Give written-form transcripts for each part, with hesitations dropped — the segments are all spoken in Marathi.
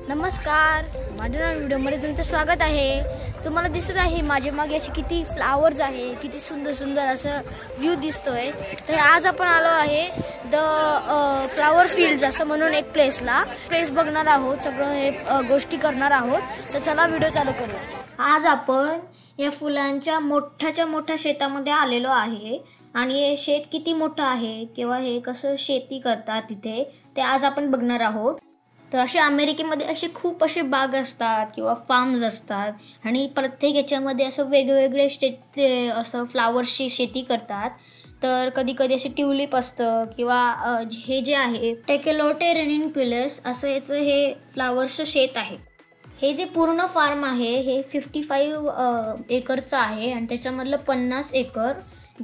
नमस्कार, माझ्या नवीन व्हिडिओमध्ये तुमचं स्वागत आहे। तुम्हाला दिसत आहे माझ्या मागे असे किती फ्लावर्स आहे, किती सुंदर सुंदर असं व्ह्यू दिसतोय। तर आज आपण आलो आहे द फ्लावर फील्ड्स असं म्हणून एक प्लेस बघणार आहोत, सगळं हे गोष्टी करणार आहोत। तर चला व्हिडिओ चालू करूया। आज आपण या फुलांच्या मोठ्या शेतामध्ये आलेलो आहे आणि हे शेत किती मोठं आहे किंवा हे कसं शेती करतात तिथे ते आज आपण बघणार आहोत। तर असे अमेरिकेमध्ये असे खूप असे बाग असतात किंवा फार्म्स असतात आणि प्रत्येक याच्यामध्ये असं वेगवेगळे असं फ्लावर्सची शेती करतात। तर कधी कधी असे ट्यूलिप असतं किंवा हे जे आहे टेकेलोटे रेनिन्क्युलस असं याचं हे फ्लावर्सचं शेत आहे। हे जे पूर्ण फार्म आहे हे 55 एकरचं आहे आणि त्याच्यामधलं 50 एकर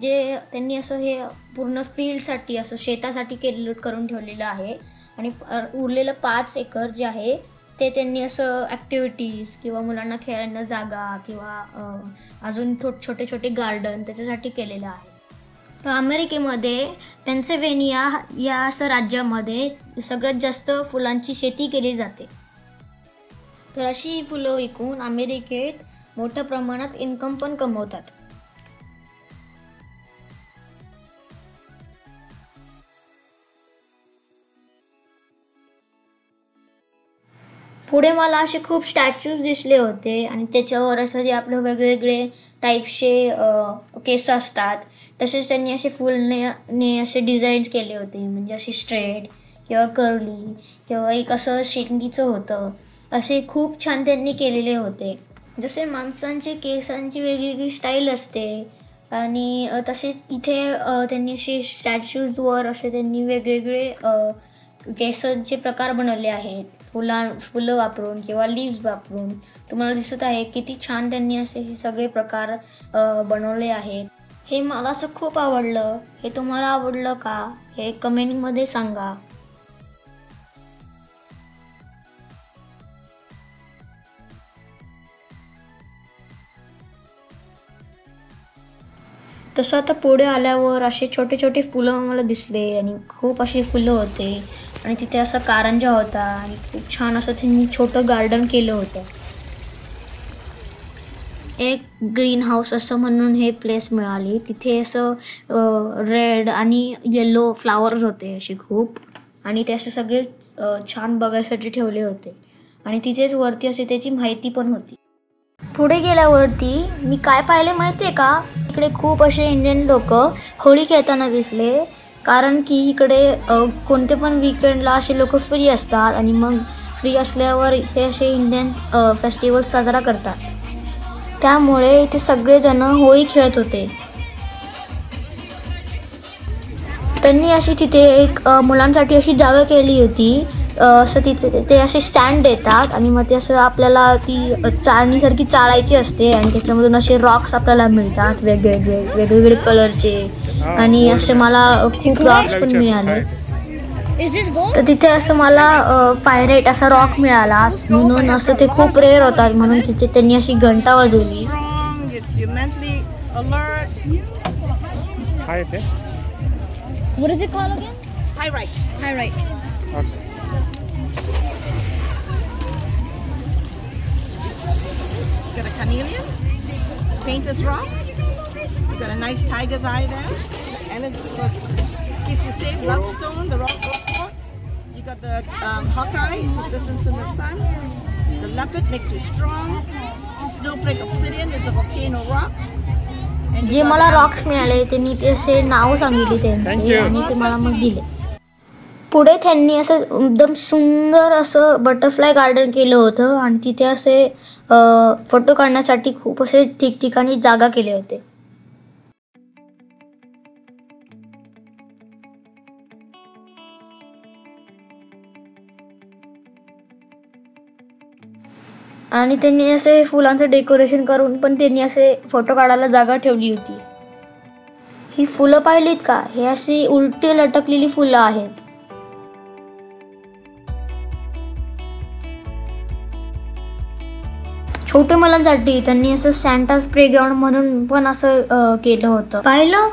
जे त्यांनी असं हे पूर्ण फील्डसाठी असं शेतासाठी करून ठेवलेलं आहे आणि उरलेलं 5 एकर जे आहे ते त्यांनी असं ॲक्टिव्हिटीज किंवा मुलांना खेळायला जागा किंवा अजून छोटे गार्डन त्याच्यासाठी केलेलं आहे। तर अमेरिकेमध्ये पेन्सिल्व्हेनिया या असं राज्यामध्ये सगळ्यात जास्त फुलांची शेती केली जाते। तर अशी फुलं विकून अमेरिकेत मोठ्या प्रमाणात इन्कम पण कमवतात। पुढे मला असे खूप स्टॅच्यूज दिसले होते आणि त्याच्यावर असं जे आपलं वेगवेगळे टाईपचे केस असतात तसेच त्यांनी असे फुलने असे डिझाईन्स केले होते, म्हणजे असे स्ट्रेट किंवा कर्ली किंवा एक असं शेंडीचं होतं, असे खूप छान त्यांनी केलेले होते। जसे माणसांचे केसांची वेगवेगळी स्टाईल असते आणि तसेच इथे त्यांनी असे स्टॅच्यूजवर असे त्यांनी वेगवेगळे केसांचे प्रकार बनवले आहेत, फुलं वापरून किंवा लीव्स वापरून। तुम्हाला दिसत आहे किती छान त्यांनी असे हे सगळे प्रकार बनवले आहेत। हे मला असं खूप आवडलं। हे तुम्हाला आवडलं का हे कमेंटमध्ये सांगा। तसं आता पुढे आल्यावर असे छोटे फुलं मला दिसले आणि खूप अशी फुलं होते आणि तिथे असा कारंजा होता आणि खूप छान असं त्यांनी छोटं गार्डन केलं होतं। एक ग्रीन हाऊस असं म्हणून हे प्लेस मिळाली, तिथे असं रेड आणि येलो फ्लावर्स होते असे खूप, आणि ते असे सगळे छान बघायसाठी ठेवले होते आणि तिथेच वरती असे त्याची माहिती पण होती। पुढे गेल्यावरती मी काय पाहिले माहिती आहे का, इकडे खूप असे इंडियन लोक होळी खेळताना दिसले, कारण की इकडे कोणते पण वीकेंडला असे लोक फ्री असतात आणि मग फ्री असल्यावर इथे असे इंडियन फेस्टिवल साजरा करतात, त्यामुळे इथे सगळेजण होळी खेळत होते। त्यांनी अशी तिथे एक मुलांसाठी अशी जागा केली होती, असं तिथे ते असे स्टँड देतात आणि मग ते असं आपल्याला ती चाळणीसारखी चाळायची असते आणि त्याच्यामधून असे रॉक्स आपल्याला मिळतात वेगवेगळे कलरचे, आणि असे मला खूप रॉक्स पण मिळाले। तर तिथे असं मला पायरेट असा रॉक मिळाला, म्हणून असं ते खूप रेअर होतात, म्हणून तिथे त्यांनी अशी घंटा वाजवली। What is it called again? Pyrite. Okay. Got a carnelian, painter's rock. You got a nice tiger's eye there, and it keeps you safe. Love stone, the rock quartz. You got the hawkeye, distance in the sun. The leopard makes you strong. Snowflake obsidian is a volcano rock. जे मला रॉक्स मिळाले त्यांनी ते असे नाव सांगितले त्यांचे आणि ते मला मग दिले। पुढे त्यांनी असं एकदम सुंदर असं बटरफ्लाय गार्डन केलं होतं आणि तिथे असे फोटो काढण्यासाठी खूप असे ठिकठिकाणी जागा केले होते। आणि त्यांनी असे फुलांचं डेकोरेशन करून पण त्यांनी असे फोटो काढायला जागा ठेवली होती। ही फुलं पाहिलीत का, हे अशी उलटी लटकलेली फुलं आहेत। छोट्या मुलांसाठी त्यांनी असं सॅन्टास प्लेग्राउंड म्हणून पण असं केलं होतं। पाहिलं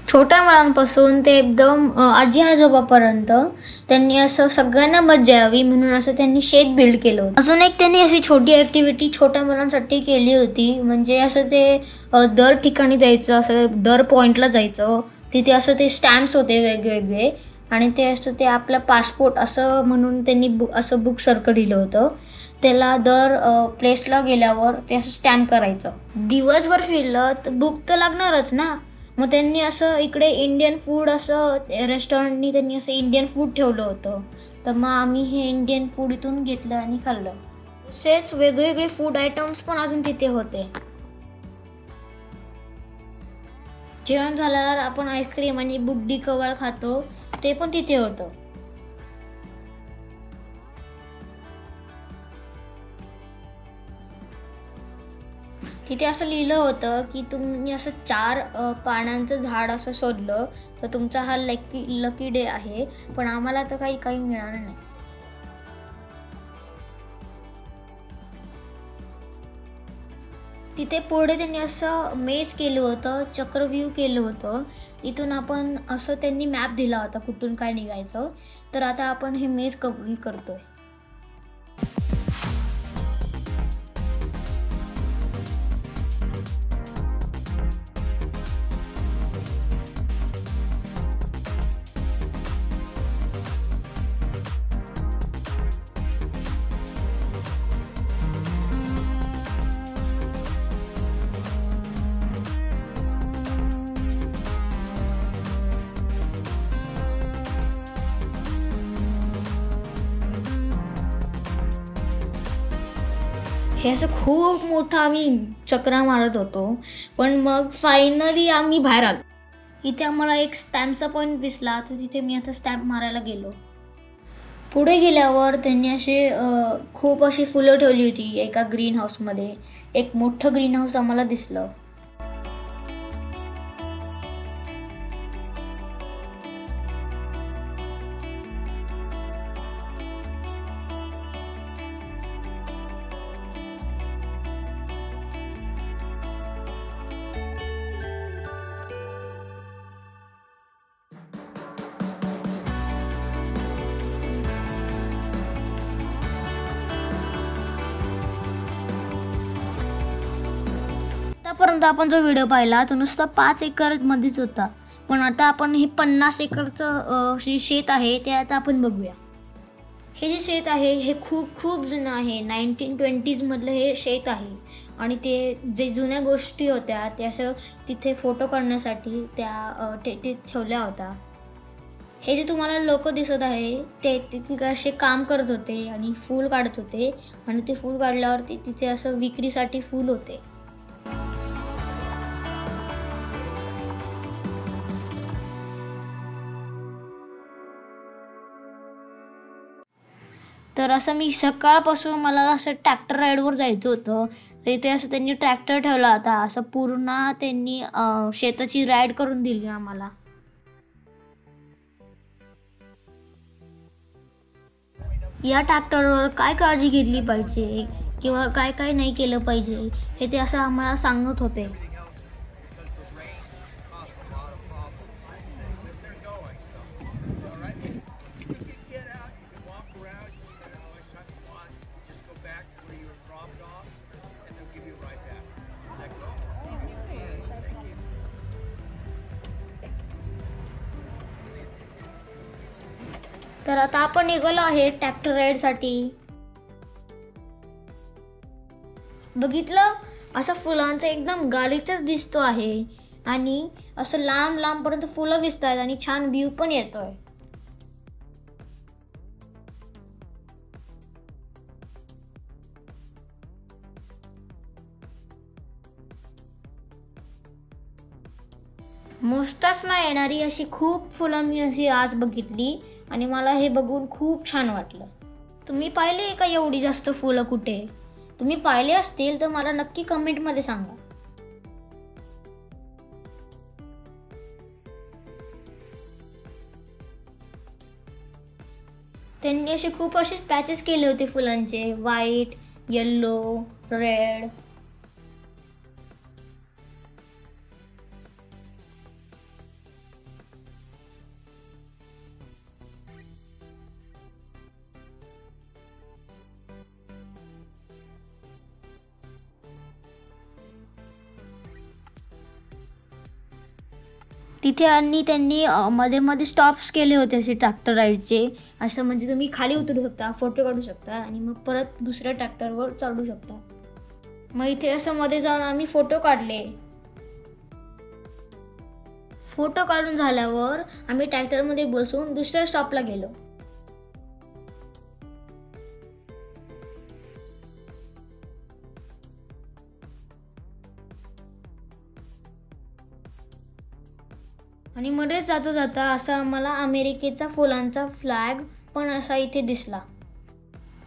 छोट्या मुलांपासून ते एकदम आजी आजोबापर्यंत त्यांनी असं सगळ्यांना मजा यावी म्हणून असं त्यांनी शेत बिल्ड केलं होतं. अजून एक त्यांनी अशी छोटी ॲक्टिव्हिटी छोट्या मुलांसाठी केली होती, म्हणजे असं ते दर ठिकाणी जायचं, असं दर पॉईंटला जायचं. तिथे असं ते स्टॅम्प्स होते वेगवेगळे आणि ते असं ते आपलं पासपोर्ट असं म्हणून त्यांनी असं बुकसारखं दिलं होतं. त्याला दर प्लेसला गेल्यावर ते असं स्टॅम्प करायचं. दिवसभर फिरलं तर भूक तर लागणारच ना. मग त्यांनी असं इकडे इंडियन फूड असं रेस्टॉरंटनी त्यांनी असं इंडियन फूड ठेवलं होतं. तर मग आम्ही हे इंडियन फूड इथून घेतलं आणि खाल्लं. तसेच वेगवेगळे फूड आयटम्स पण अजून तिथे होते. जेवण झाल्यावर आपण आईस्क्रीम आणि बुड्डी कवाळ खातो, ते पण तिथे होतं. तिथे असं लिहिलं होतं की तुम्ही असं 4 पानांचं झाड असं शोधलं तर तुमचा हा लकी डे आहे, पण आम्हाला तर काही मिळालं नाही. तिथे पुढे त्यांनी असं मेज केलं होतं, चक्रव्यूह केलं होतं. इथून आपण असं त्यांनी मॅप दिला होता कुठून काय निघायचं. तर आता आपण हे मेज कंप्लीट करतोय. हे असं खूप मोठं आम्ही चक्रा मारत होतो, पण मग फायनली आम्ही बाहेर आलो. इथे आम्हाला एक स्टॅम्पचा पॉईंट दिसला, तर तिथे मी आता स्टॅम्प मारायला गेलो. पुढे गेल्यावर त्यांनी असे खूप अशी फुलं ठेवली होती एका ग्रीन हाऊसमध्ये. एक मोठं ग्रीन हाऊस आम्हाला दिसलं. आतापर्यंत आपण जो व्हिडिओ पाहिला तो नुसता 5 एकरमध्येच होता, पण आता आपण हे 50 एकरचं शेत आहे ते आता आपण बघूया. हे जे शेत आहे हे खूप जुनं आहे. 1920s मधलं हे शेत आहे आणि ते जे जुन्या गोष्टी होत्या त्या असं तिथे फोटो काढण्यासाठी ते ठेवल्या होत्या. हे जे तुम्हाला लोक दिसत आहे ते तिथे असे काम करत होते आणि फूल काढत होते आणि ते फूल काढल्यावरती तिथे असं विक्रीसाठी फूल होते. तर असं मी सकाळपासून मला असं ट्रॅक्टर राईडवर जायचं होतं. तर इथे असं त्यांनी ट्रॅक्टर ठेवला होता. असं पूर्ण त्यांनी शेताची राईड करून दिली आम्हाला. या ट्रॅक्टरवर काय काळजी घेतली पाहिजे किंवा काय नाही केलं पाहिजे हे ते असं आम्हाला सांगत होते. तर आता आपण निघालो आहे ट्रॅक्टर राईडसाठी. बघितलं असं फुलांचं एकदम गाडीतच दिसतो आहे आणि असं लांबपर्यंत फुलं दिसत आहेत आणि छान व्ह्यू पण येतोय. मोजताच नाही येणारी अशी खूप फुलं मी अशी आज बघितली आणि मला हे बघून खूप छान वाटलं. तुम्ही पाहिले का एवढी जास्त फुलं कुठे? तुम्ही पाहिले असतील तर मला नक्की कमेंटमध्ये सांगा. त्यांनी असे खूप असे पॅचेस केले होते फुलांचे, व्हाईट, येल्लो, रेड. तिथे आणि त्यांनी मध्ये मध्ये स्टॉप्स केले होते असे ट्रॅक्टर राईडचे. असं म्हणजे तुम्ही खाली उतरू शकता, फोटो काढू शकता आणि मग परत दुसऱ्या ट्रॅक्टरवर चढू शकता. मग इथे असं मध्ये जाऊन आम्ही फोटो काढले. फोटो काढून झाल्यावर आम्ही ट्रॅक्टरमध्ये बसून दुसऱ्या स्टॉपला गेलो. आणि मध्येच जाता जाता असा आम्हाला अमेरिकेचा फुलांचा फ्लॅग पण असा इथे दिसला.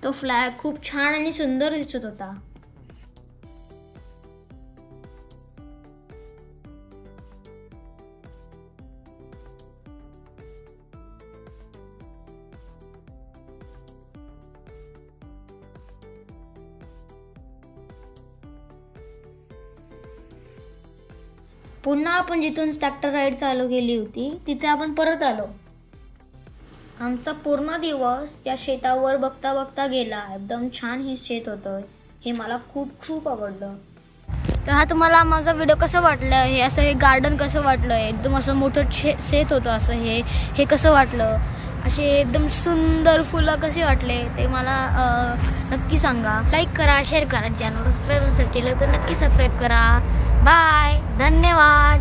तो फ्लॅग खूप छान आणि सुंदर दिसत होता. पुन्हा आपण जिथून ट्रॅक्टर राईड चालू केली होती तिथे आपण परत आलो. आमचा पूर्ण दिवस या शेतावर बघता बघता गेला. एकदम छान हे शेत होतं. हे मला खूप खूप आवडलं. तर हा तुम्हाला माझा व्हिडिओ कसं वाटलं, हे असं हे गार्डन कसं वाटलं, एकदम असं मोठं शेत होतं असं हे कसं वाटलं, असे एकदम सुंदर फुलं कसे वाटले ते मला नक्की सांगा. लाईक करा, शेअर करा, चॅनल सबस्क्राईब नसेल केलं तर नक्की सबस्क्राईब करा. बाय, धन्यवाद.